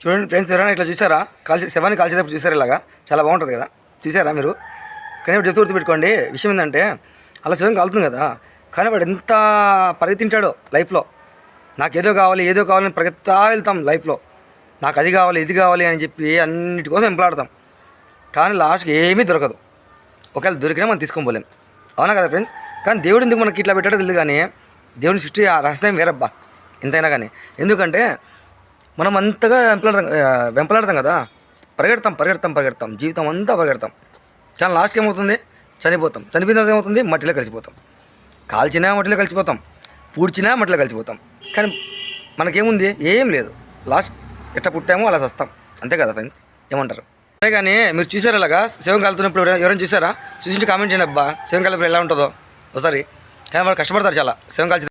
చూడండి ఫ్రెండ్స్, ఎవరైనా ఇట్లా చూసారా? శవాన్ని కాల్చేటప్పుడు చూసారా? ఇలాగా చాలా బాగుంటుంది కదా, చూసారా మీరు? కానీ ఇప్పుడు చెప్తూ గుర్తుపెట్టుకోండి, విషయం ఏంటంటే అలా శవం కాలుతుంది కదా, కానీ వాడు ఎంత పరిగెత్తింటాడో లైఫ్లో. నాకు ఏదో కావాలని పరిగెత్తా వెళ్తాం లైఫ్లో. నాకు అది కావాలి, ఇది కావాలి అని చెప్పి అన్నిటి కోసం ఎంపలాడతాం. కానీ లాస్ట్కి ఏమీ దొరకదు. ఒకవేళ దొరికినా మనం తీసుకొని పోలేం. అవునా కదా ఫ్రెండ్స్? కానీ దేవుడు ఎందుకు మనకి ఇట్లా పెట్టాడో తెలియదు. కానీ దేవుని సృష్టి ఆ రహస్యం వేరబ్బా ఎంతైనా కానీ. ఎందుకంటే మనం అంతగా వెంపలాడతాం కదా, పరిగెడతాం జీవితం అంతా పరిగెడతాం. కానీ లాస్ట్కి ఏమవుతుంది? చనిపోతాం. చనిపోయిన తర్వాత ఏమవుతుంది? మట్టిలో కలిసిపోతాం. కాల్చినా మట్టిలో కలిసిపోతాం, పూడ్చినా మట్టిలో కలిసిపోతాం. కానీ మనకేముంది? ఏం లేదు. లాస్ట్ ఎట్లా పుట్టామో అలా వస్తాం, అంతే కదా ఫ్రెండ్స్? ఏమంటారు? సరే కానీ మీరు చూసారా ఇలాగా శవం కాలుతున్నప్పుడు? ఎవరైనా చూసారా? చూసింటే కామెంట్ చేయండి అబ్బా, శవం కాలినప్పుడు ఎలా ఉంటుందో ఒకసారి. కానీ వాళ్ళు కష్టపడతారు చాలా శవం కాల్చి